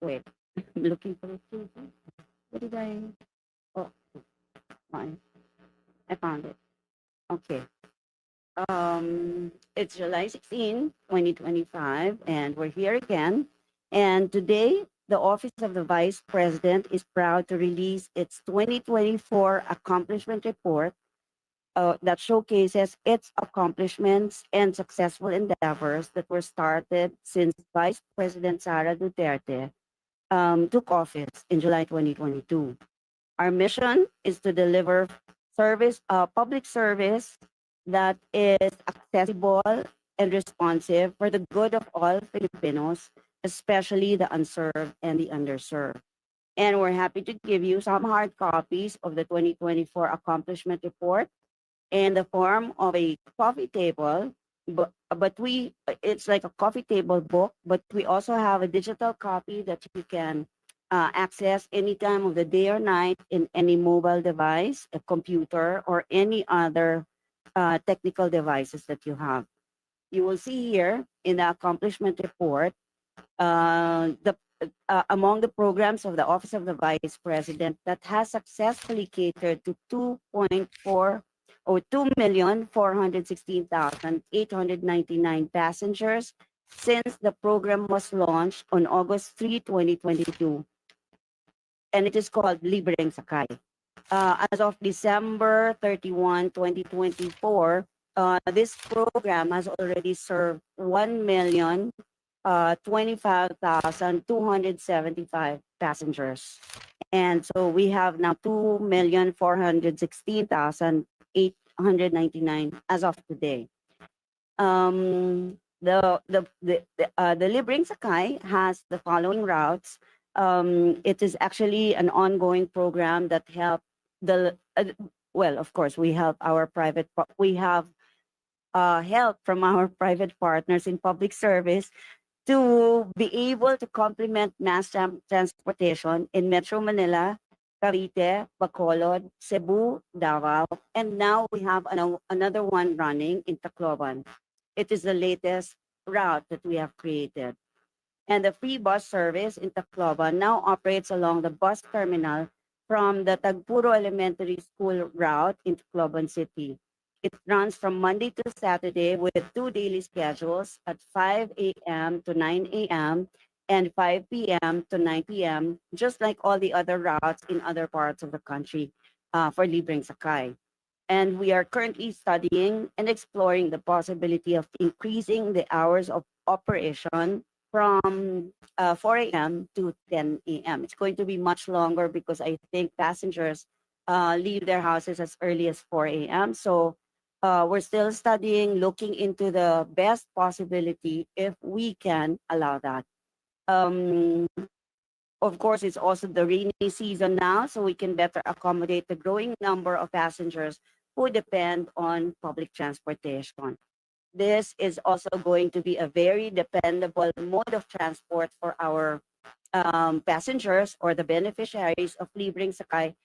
Wait, I'm looking for it. What did I? Oh, fine. I found it. Okay. It's July 16, 2025, and we're here again. And today, the Office of the Vice President is proud to release its 2024 accomplishment report that showcases its accomplishments and successful endeavors that were started since Vice President Sara Duterte took office in July 2022. Our mission is to deliver public service that is accessible and responsive for the good of all Filipinos, especially the unserved and the underserved. And we're happy to give you some hard copies of the 2024 accomplishment report in the form of a coffee table. But it's like a coffee table book, but we also have a digital copy that you can access any time of the day or night in any mobile device, a computer, or any other technical devices that you have. You will see here in the accomplishment report the among the programs of the Office of the Vice President that has successfully catered to 2.4 or 2,416,899 passengers since the program was launched on August 3, 2022, and it is called Libreng Sakay. As of December 31, 2024, this program has already served 1,025,275 passengers. And so we have now 2,416,899 as of today. The Libreng Sakay has the following routes. It is actually an ongoing program that help the well, of course, we help our we have help from our private partners in public service to be able to complement mass transportation in Metro Manila, Cavite, Bacolod, Cebu, Davao, and now we have another one running in Tacloban. It is the latest route that we have created. And the free bus service in Tacloban now operates along the bus terminal from the Tagpuro Elementary School route in Tacloban City. It runs from Monday to Saturday with two daily schedules at 5 a.m. to 9 a.m. and 5 p.m. to 9 p.m., just like all the other routes in other parts of the country for Libreng Sakay. And we are currently studying and exploring the possibility of increasing the hours of operation from 4 a.m. to 10 a.m. It's going to be much longer because I think passengers leave their houses as early as 4 a.m. So we're still studying, looking into the best possibility if we can allow that. Um, of course, it's also the rainy season now, so we can better accommodate the growing number of passengers who depend on public transportation. This is also going to be a very dependable mode of transport for our passengers or the beneficiaries of Libreng Sakay,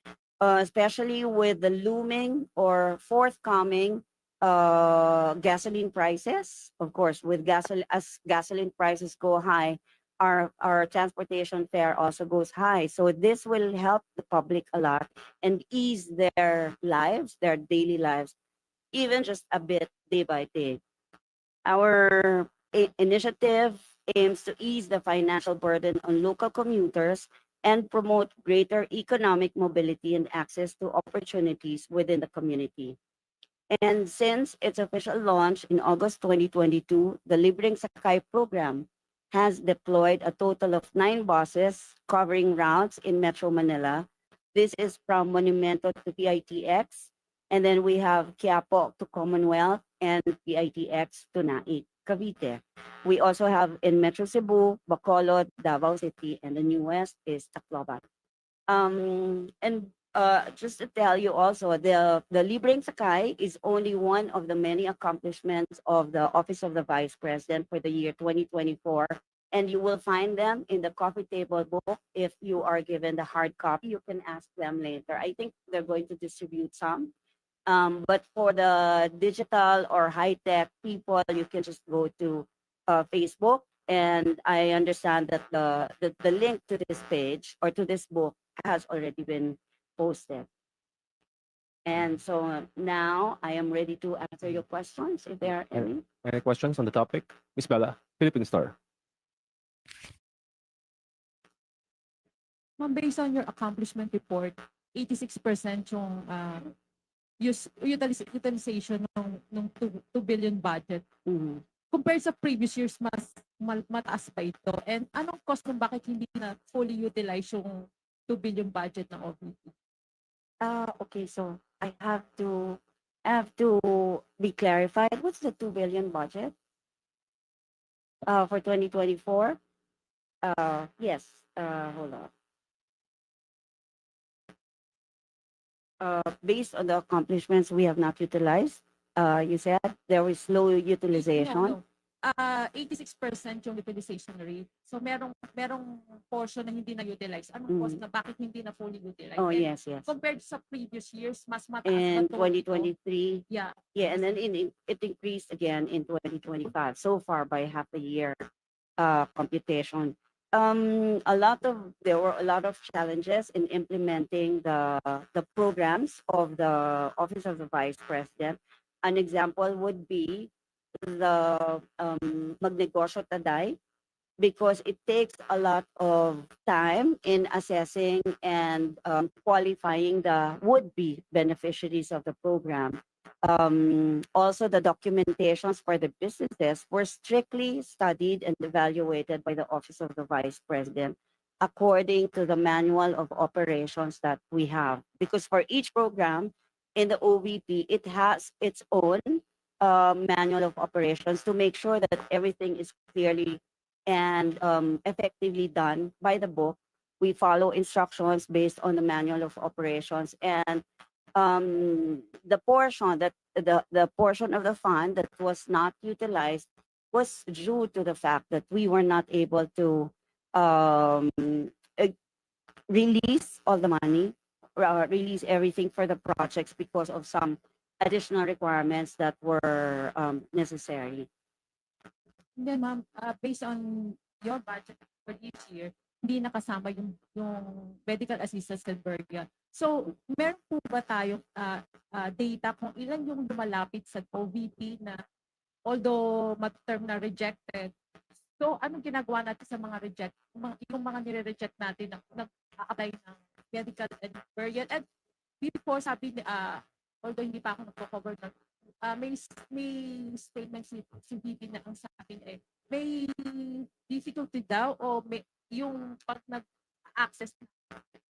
especially with the looming or forthcoming gasoline prices. Of course, with as gasoline prices go high, our transportation fare also goes high. So this will help the public a lot and ease their lives, their daily lives, even just a bit day by day. Our initiative aims to ease the financial burden on local commuters and promote greater economic mobility and access to opportunities within the community. And since its official launch in August 2022, the Libreng Sakay program has deployed a total of 9 buses covering routes in Metro Manila. This is from Monumento to PITX, and then we have Quiapo to Commonwealth and PITX to Naik, Cavite. We also have in Metro Cebu, Bacolod, Davao City, and the newest is Tacloban. And just to tell you also, the Libreng Sakay is only one of the many accomplishments of the Office of the Vice President for the year 2024. And you will find them in the coffee table book. If you are given the hard copy, you can ask them later. I think they're going to distribute some. But for the digital or high-tech people, you can just go to Facebook And I understand that the link to this page or to this book has already been posted. And so now I am ready to answer your questions if there are any. Any questions on the topic? Miss Bella, Philippine Star. Ma'am, based on your accomplishment report, 86% yung utilization ng 2 billion budget. Mhm. Compared sa previous years, mataas pa ito. And anong cost kung bakit hindi na fully utilize yung 2 billion budget ng OVP? Okay, so I have to be clarified. What's the 2 billion budget? For 2024? Yes. Hold on. Based on the accomplishments we have not utilized, you said there was low utilization. No. 86% yung utilization rate. So merong portion na hindi na-utilize. Anong cost na bakit hindi na fully utilized? Oh, And yes. compared sa previous years, mas mataas In ba to? 2023, Yeah. and then it increased again in 2025. So far by half a year computation. There were a lot of challenges in implementing the programs of the Office of the Vice President. An example would be the Magnegosyo Taday, because it takes a lot of time in assessing and qualifying the would-be beneficiaries of the program. Also, the documentations for the businesses were strictly studied and evaluated by the Office of the Vice President according to the manual of operations that we have. Because for each program in the OVP, it has its own manual of operations to make sure that everything is clearly and effectively done by the book. We follow instructions based on the manual of operations, and the portion of the fund that was not utilized was due to the fact that we were not able to um, uh, release all the money, release everything for the projects because of some additional requirements that were necessary. And then ma'am, based on your budget for this year, hindi nakasama yung medical assistance and burial. So, meron po ba tayong data kung ilan yung lumalapit sa OVP na although term na rejected, so anong ginagawa natin sa mga yung mga nire-reject natin na nag-a-apply ng medical and burial? And before sabi ni although hindi pa ako nagko-cover ng may statement si VP na ang sa akin may difficulty daw o may yung pag nag-access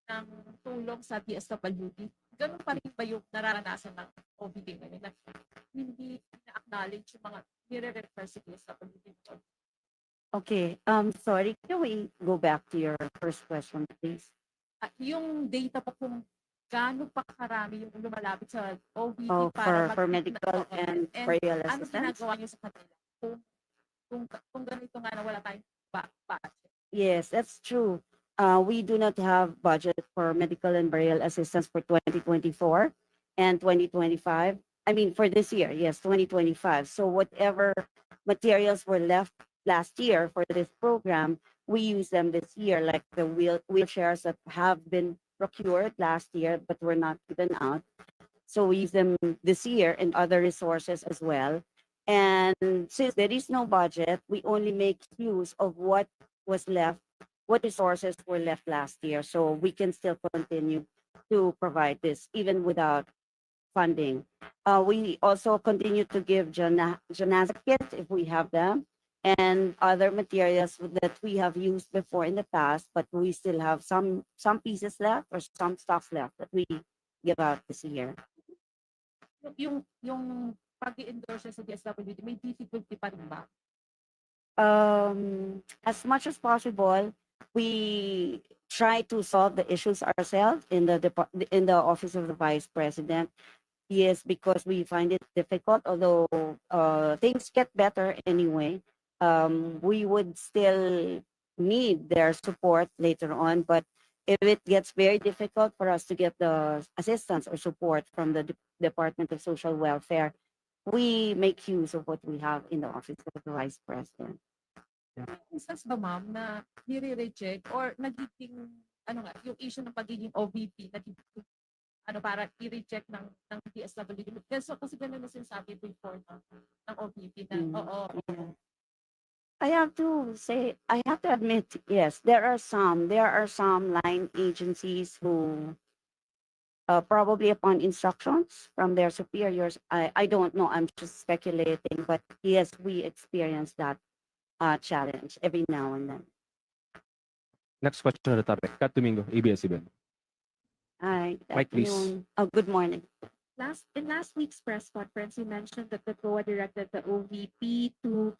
ng tulong sa DSWD, ganun pa rin ba yung nararanasan ng OVP ngayon na hindi na-acknowledge yung mga nire-refer sa DSWD? Okay, sorry, can we go back to your first question, please? Yung data po kung gaano pa karami yung lumalapit sa OVP For medical and burial ano assistance? ginagawa niyo sa kanila kung ganito nga na wala tayong budget? Yes, that's true. We do not have budget for medical and burial assistance for 2024 and 2025. I mean, for this year, yes, 2025. So whatever materials were left last year for this program, we use them this year, like the wheelchairs that have been procured last year but were not given out. So we use them this year and other resources as well. And since there is no budget, we only make use of what was left, what resources were left last year. So we can still continue to provide this even without funding. We also continue to give Janasa kits if we have them, and other materials that we have used before in the past, but we still have some pieces left or some stocks left that we give out this year. Yung pag-i-endorse sa DSWD, may difficulty pa rin ba? As much as possible, we try to solve the issues ourselves in the Office of the Vice President. Yes, because we find it difficult, although things get better anyway. We would still need their support later on, but if it gets very difficult for us to get the assistance or support from the Department of Social Welfare, we make use of what we have in the Office of the Vice President. Instance ba ma'am na nire-reject or nagiging ano nga, yung issue ng pagiging OVP nagiging ano para i-reject ng DSWD. Kasi ganun na sinasabi before ng OVP na Mm. oo. Yeah. I have to say, I have to admit, yes, there are some line agencies who, probably upon instructions from their superiors, I don't know, I'm just speculating, but yes, we experience that challenge every now and then. Next question on the topic. Kat Domingo, ABS-CBN. Hi, good Mike, please. afternoon. Oh, good morning. In last week's press conference, you mentioned that the COA directed the OVP to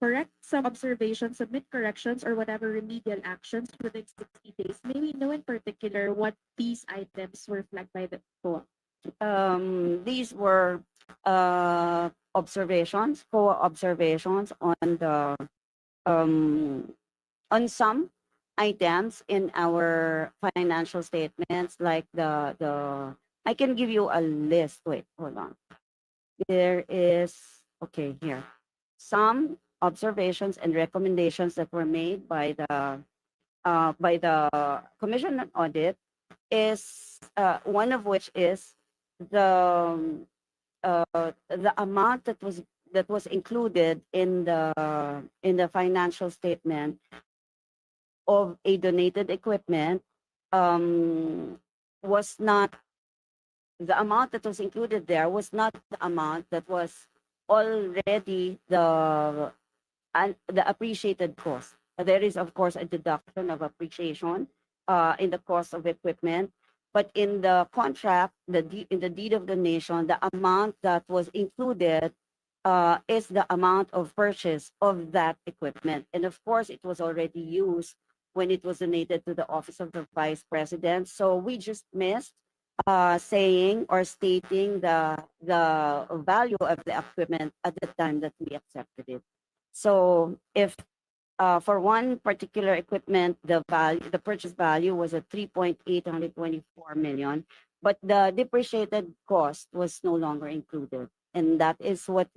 correct some observations, submit corrections, or whatever remedial actions within 60 days. May we know in particular what these items were flagged by the COA? These were observations, core observations um, on some items in our financial statements, like the I can give you a list. Wait, hold on. There is, okay, here. Some observations and recommendations that were made by the Commission on Audit is, one of which is the amount that was included in the financial statement of a donated equipment, was not the amount that was included there was not the amount that was already the appreciated cost. There is, of course, a deduction of appreciation in the cost of equipment, but in the contract, in the deed of donation, the amount that was included is the amount of purchase of that equipment. And of course, it was already used when it was donated to the Office of the Vice President. So we just missed saying or stating the value of the equipment at the time that we accepted it. So if for one particular equipment, the purchase value was at 3.824 million, but the depreciated cost was no longer included. And that is what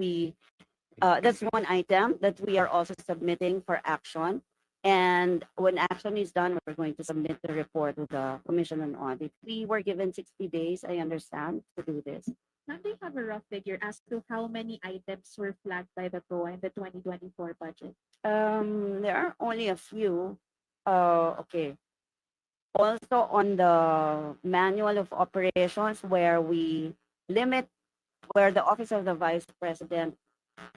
that's one item that we are also submitting for action. And when action is done, we're going to submit the report to the Commission on Audit. We were given 60 days, I understand, to do this. Now, do you have a rough figure as to how many items were flagged by the COA in the 2024 budget? There are only a few. Okay. Also on the manual of operations, where the Office of the Vice President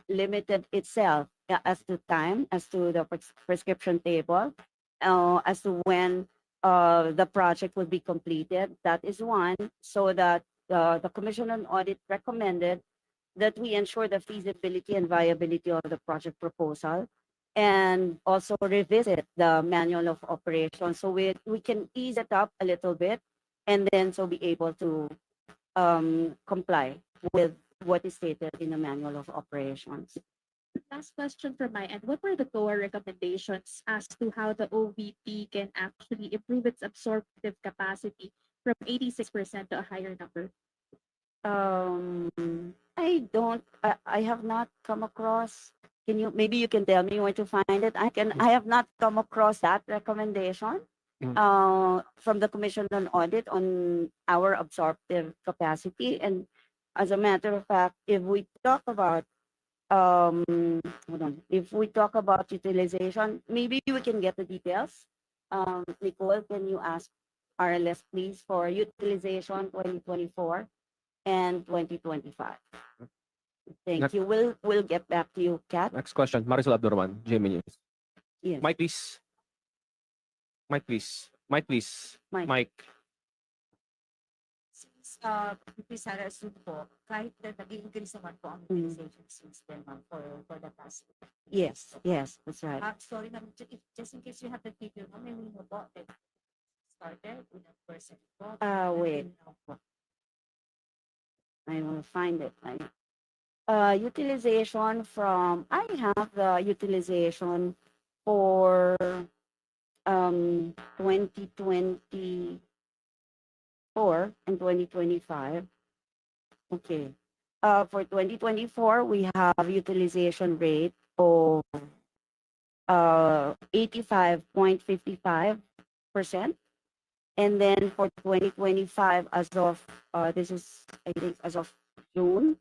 limited itself, as to time, as to the prescription table, as to when the project will be completed. That is one, so that the Commission on Audit recommended that we ensure the feasibility and viability of the project proposal, and also revisit the manual of operations so we can ease it up a little bit, and then so be able to comply with what is stated in the manual of operations. Last question from my end. What were the COA recommendations as to how the OVP can actually improve its absorptive capacity from 86% to a higher number? I have not come across, maybe you can tell me where to find it? I have not come across that recommendation from the Commission on Audit on our absorptive capacity. And as a matter of fact, if we talk about hold on, if we talk about utilization, maybe we can get the details. Nicole, can you ask RLS please for utilization 2024 and 2025? Thank Next- you. We'll get back to you, Kat. Next question. Marisol Abdurrahman, GMA News. Yes. Mike, please. Mike, please. Mike, please. Mike. Mike. Since Sara assume po, kahit na nag-increase naman po ang Mm. utilization since then ma'am, for the past. Yes, that's right. Sorry ma'am, just in case you have the figure, ma'am, may we know po if started with a percent po. Wait. I will find it. Utilization I have the utilization for 2024 and 2025. Okay. For 2024, we have utilization rate of 85.55%. And then for 2025, as of this is I think as of June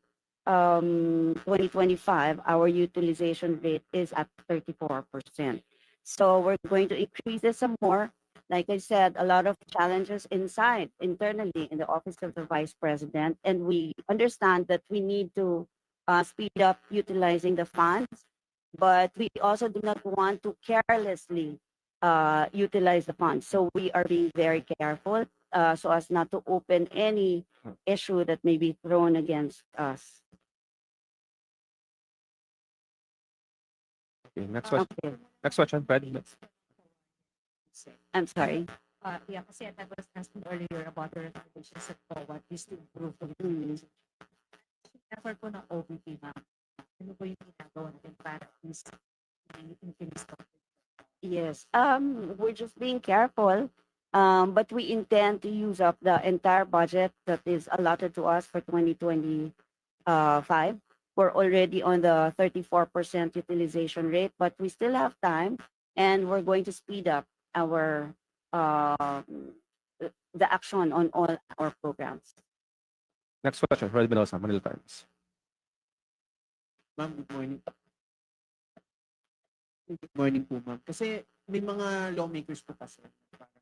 2025, our utilization rate is at 34%. So we're going to increase this some more. Like I said, a lot of challenges internally in the office of the vice president, and we understand that we need to speed up utilizing the funds, but we also do not want to carelessly utilize the funds. So we are being very careful so as not to open any issue that may be thrown against us. Okay, next question. Okay, Next question, Fred. I'm sorry. Yeah, kasi I was asking earlier about the recommendations of forward is to improve the Mm. utilization. Effort po ng OVP, ma'am. Ano po yung ginagawa natin para at least increase the Yes, we're just being careful, but we intend to use up the entire budget that is allotted to us for 2025. We're already on the 34% utilization rate, but we still have time, and we're going to speed up our the action on all our programs. Next question, Fred Mendoza, Manila Times. Ma'am, good morning. Good morning po, ma'am. Kasi may mga lawmakers po kasi parang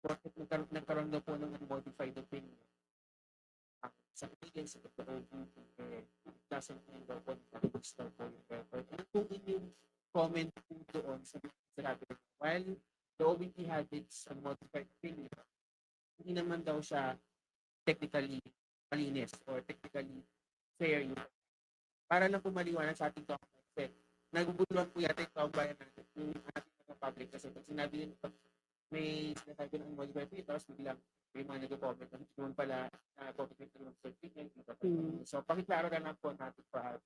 bakit nagkaroon daw po ng unmodified opinion. Sa kanila sa OVP, doesn't mean daw po na-register po yung record. Ano po inyong comment po doon sa sinabi? While the OVP had its unmodified opinion, hindi naman daw siya technically malinis or technically fair yung para lang po maliwanag sa ating kaumbayan. Kasi naguguluhan po yata yung kaumbayan natin, yung ating mga public. Kasi pag sinabi yun, pag may sinasabi ng modified opinion, tapos biglang may mga nag-comment. Doon pala comment ng opinion. So, pakiklaro na lang po natin para.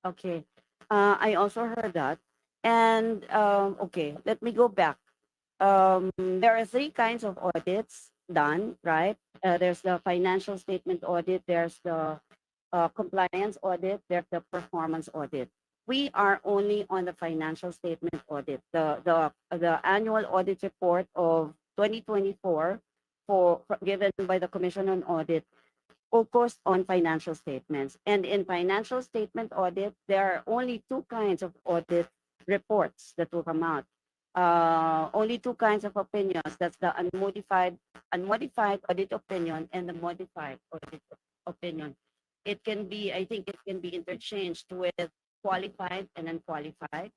Okay. I also heard that. And okay, let me go back. There are three kinds of audits done, right? There's the financial statement audit, there's the compliance audit, there's the performance audit. We are only on the financial statement audit. The annual audit report of 2024 given by the Commission on Audit focused on financial statements. And in financial statement audit, there are only two kinds of audit reports that will come out. Only two kinds of opinions. That's the unmodified audit opinion and the modified audit opinion. It can be, I think it can be interchanged with qualified and unqualified.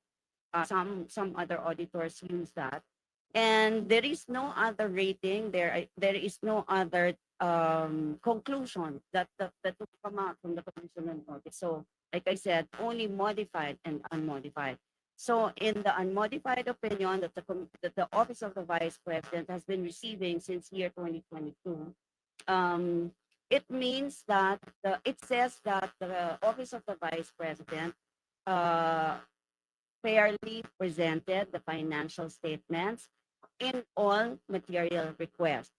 Some other auditors use that. And there is no other rating, there is no other conclusion that will come out from the Commission on Audit. So, like I said, only modified and unmodified. So, in the unmodified opinion that the Office of the Vice President has been receiving since year 2022, it means that it says that the Office of the Vice President fairly presented the financial statements in all material respects.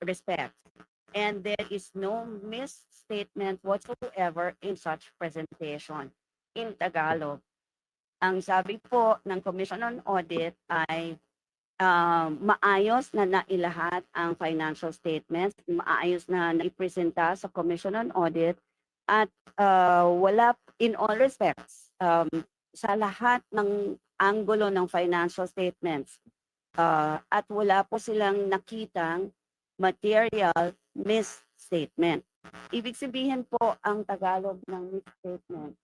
And there is no misstatement whatsoever in such presentation. In Tagalog, ang sabi po ng Commission on Audit ay maayos na nailahat ang financial statements, maayos na naipresenta sa Commission on Audit, at wala in all respects, sa lahat ng anggulo ng financial statements, at wala po silang nakitang material misstatement. Ibig sabihin po ang Tagalog ng misstatement,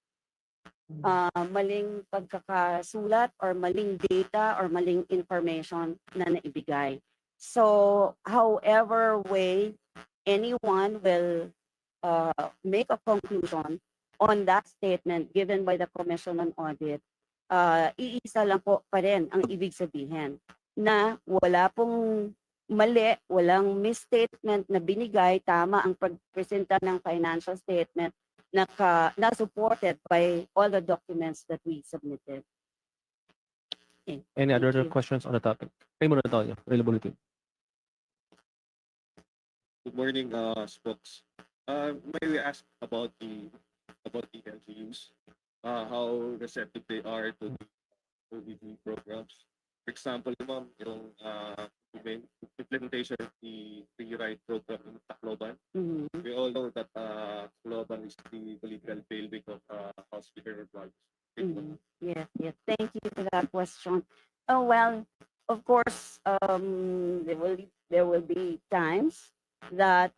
maling pagkakasulat or maling data or maling information na naibigay. So, however way anyone will make a conclusion on that statement given by the Commission on Audit, iisa lang po pa rin ang ibig sabihin na wala pong mali, walang misstatement na binigay, tama ang pagpresenta ng financial statement na supported by all the documents that we submitted. Okay, Any thank other you. questions on the topic? Kayo muna tayo, availability. Good morning, Spokes. May we ask about the LGUs, how receptive they are to the OVP programs. For example, ma'am, yung implementation of the free ride program in Tacloban. Mhm. We all know that Tacloban is the political bailiwick of hospital drugs. Mhm. Yes, yes. Thank you for that question. Oh well, of course, there will be times that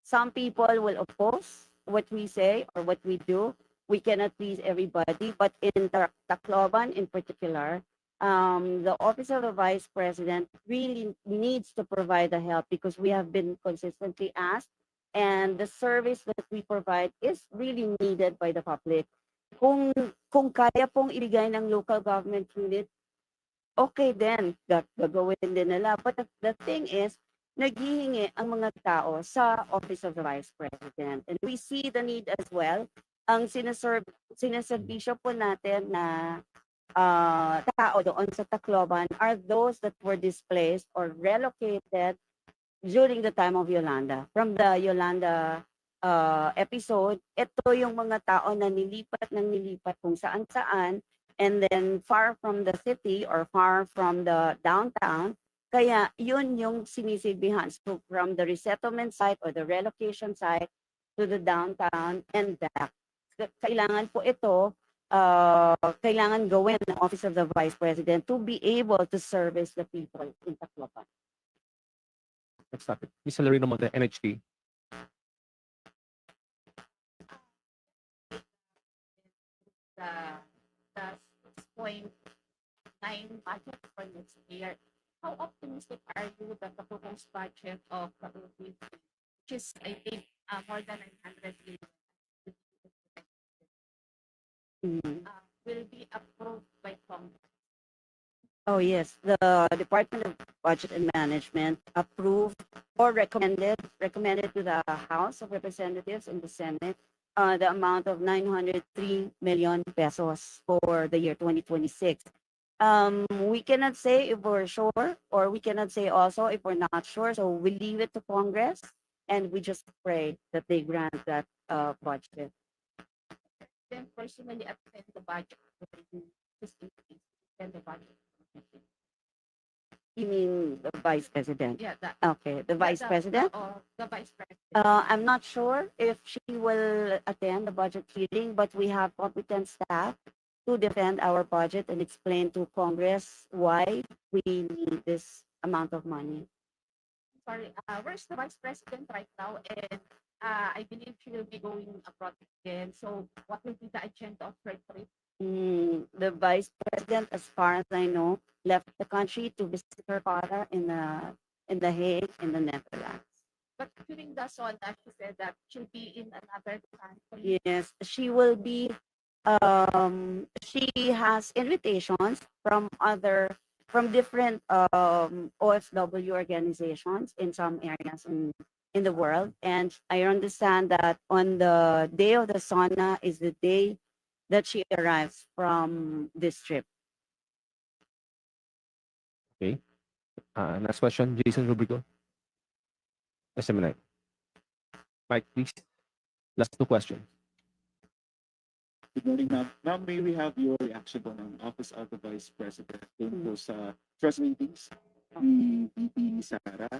some people will oppose what we say or what we do. We cannot please everybody, but in Tacloban in particular, the office of the vice president really needs to provide the help because we have been consistently asked, and the service that we provide is really needed by the public. Kung kung kaya pong ibigay ng local government unit, okay din, gagawin din nila. But the thing is, naghihingi ang mga tao sa Office of the Vice President. And we see the need as well. Ang sinaserbisyo po natin na tao doon sa Tacloban are those that were displaced or relocated during the time of Yolanda. From the Yolanda episode, ito yung mga tao na nilipat kung saan-saan and then far from the city or far from the downtown. Kaya yun yung sinisilbihan. So from the resettlement site or the relocation site to the downtown and back. Kailangan po ito, kailangan gawin ng Office of the Vice President to be able to service the people in Tacloban. Next topic. Ms. Larino Monte, NHT. The 6.9 budget for next year. How optimistic are you that the proposed budget of the OVP, which is I think more than 900 million, Mhm. will be approved by Congress? Oh, yes. The Department of Budget and Management approved or recommended to the House of Representatives and the Senate the amount of 903 million pesos for the year 2026. We cannot say if we're sure, or we cannot say also if we're not sure. So we leave it to Congress and we just pray that they grant that budget. Then personally attend the budget will just increase attend the budget. You mean the Vice President? Yeah, that Okay, the Vice President? the vice president. I'm not sure if she will attend the budget hearing, but we have competent staff to defend our budget and explain to Congress why we need this amount of money. Sorry, where's the vice president right now? And I believe she will be going abroad again. So what will be the agenda of her trip? The Vice President, as far as I know, left the country to visit her father in the Hague in the Netherlands. But during the SONA, she said that she'll be in another country. Yes, she will be. She has invitations from different OFW organizations in some areas in the world, and I understand that on the day of the sauna is the day that she arrives from this trip. Next question, Jason Rubrico. SM9. Mike, please. Last two questions. Good morning, ma'am. Ma'am, may we have your reaction po ng Office of the Vice President tungkol sa trust ratings ni VP Sara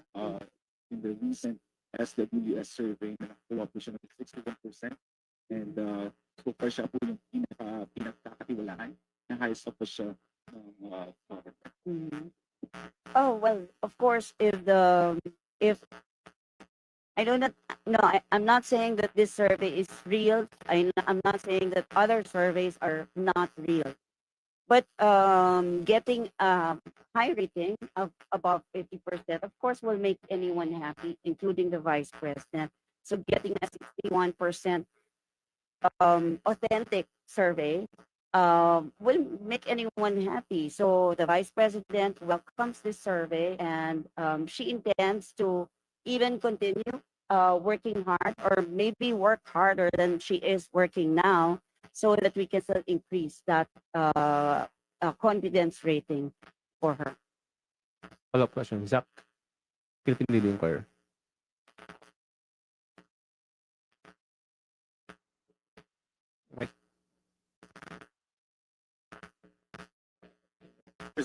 in the recent SWS survey na nakakuha po siya ng 61% and so far siya po yung pinagkakatiwalaan na highest up po siya ng Mhm. Oh well, of course, if I know that no, I'm not saying that this survey is real. I'm not saying that other surveys are not real, but getting a high rating of above 50%, of course, will make anyone happy, including the vice president. So getting a 61% authentic survey will make anyone happy. So the vice president welcomes this survey, and she intends to even continue working hard, or maybe work harder than she is working now, so that we can still increase that confidence rating for her. Follow-up question, Zach. Philippine Daily Inquirer.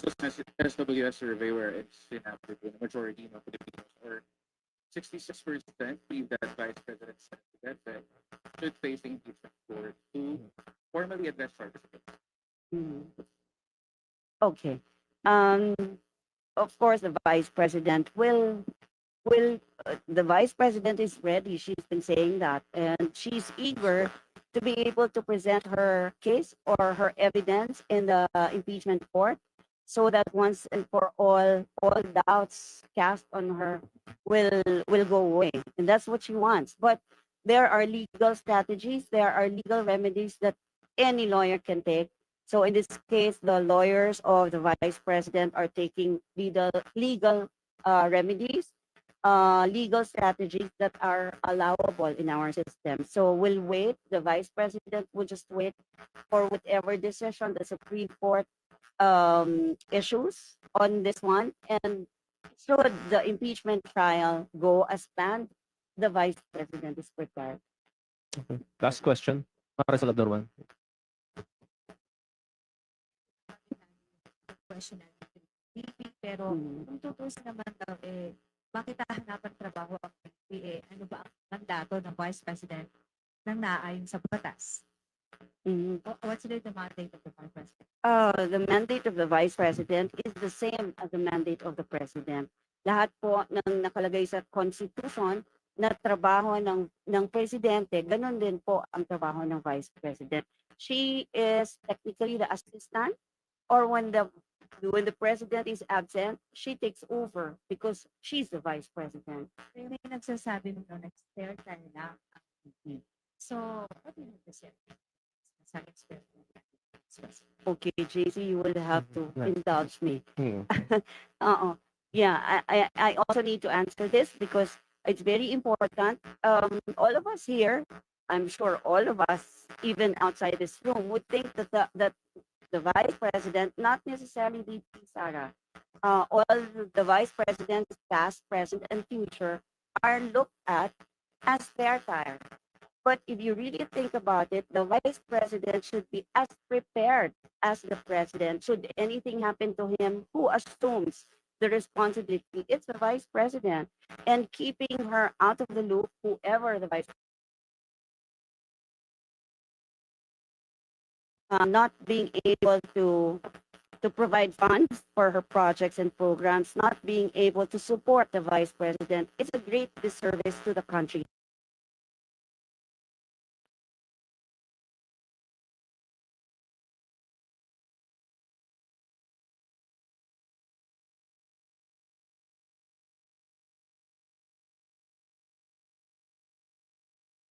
there's this SWS survey where it's sinabi the majority of Filipinos, or 66% believe that Vice President Duterte should face the impeachment court to formally address charges. Mhm. Okay. Um, of course, the vice president will the vice president is ready. She's been saying that, and she's eager to be able to present her case or her evidence in the impeachment court, so that once and for all doubts cast on her will go away, and that's what she wants. But there are legal strategies, there are legal remedies that any lawyer can take. So in this case, the lawyers of the vice president are taking legal remedies, legal strategies that are allowable in our system. So we'll wait. The vice president will just wait for whatever decision the Supreme Court issues on this one. And should the impeachment trial go as planned, the vice president is prepared. Okay. Last question. Para sa labdar one. Question natin. Pero Mm. kung tutusin naman daw, bakit hahanapan trabaho ang PA? Ano ba ang mandato ng Vice President nang naayon sa batas? Mhm. What's the mandate of the Vice President? The mandate of the vice president is the same as the mandate of the president. Lahat po ng nakalagay sa constitution na trabaho ng presidente, ganun din po ang trabaho ng vice president. She is technically the assistant, or when the president is absent, she takes over because she's the vice president. May nagsasabi nung nag-spare time lang ang VP. So, what do you mean to say? Sa expert. Okay, JC, you will have to indulge me. Hmm. Yeah, I also need to answer this because it's very important. All of us here, I'm sure all of us, even outside this room, would think that the vice president, not necessarily VP Sara, all the vice presidents, past, present, and future, are looked at as spare tire. But if you really think about it, the vice president should be as prepared as the president. Should anything happen to him, who assumes the responsibility? It's the vice president. And keeping her out of the loop, whoever the vice not being able to provide funds for her projects and programs, not being able to support the vice president, it's a great disservice to the country.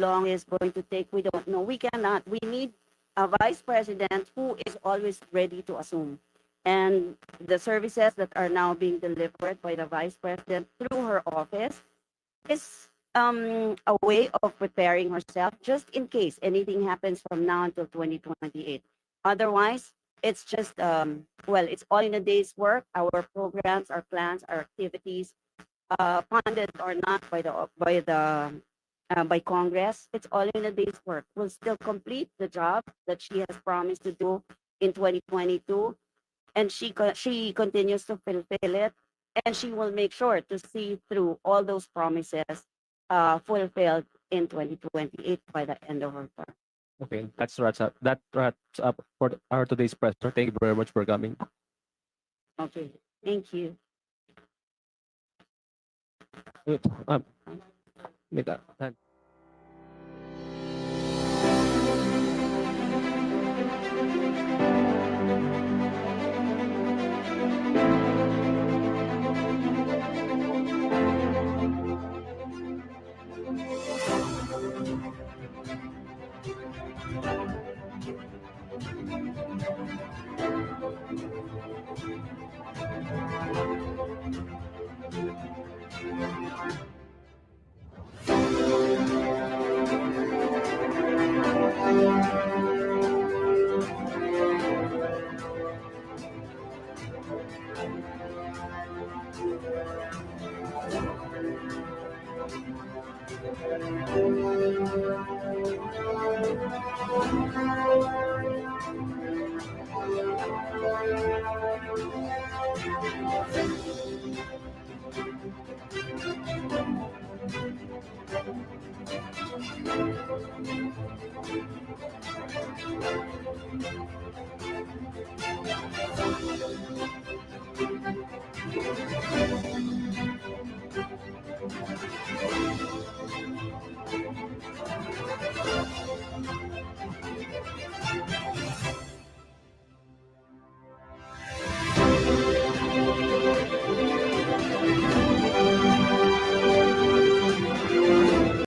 Long is going to take, we don't know. We cannot. We need a vice president who is always ready to assume. And the services that are now being delivered by the vice president through her office is a way of preparing herself just in case anything happens from now until 2028. Otherwise, it's just, it's all in a day's work. Our programs, our plans, our activities, funded or not by Congress, it's all in a day's work. We'll still complete the job that she has promised to do in 2022, and she continues to fulfill it, and she will make sure to see through all those promises fulfilled in 2028 by the end of her term. Okay, that wraps up for our today's presser. Thank you very much for coming. Okay, thank you. Wait, wait,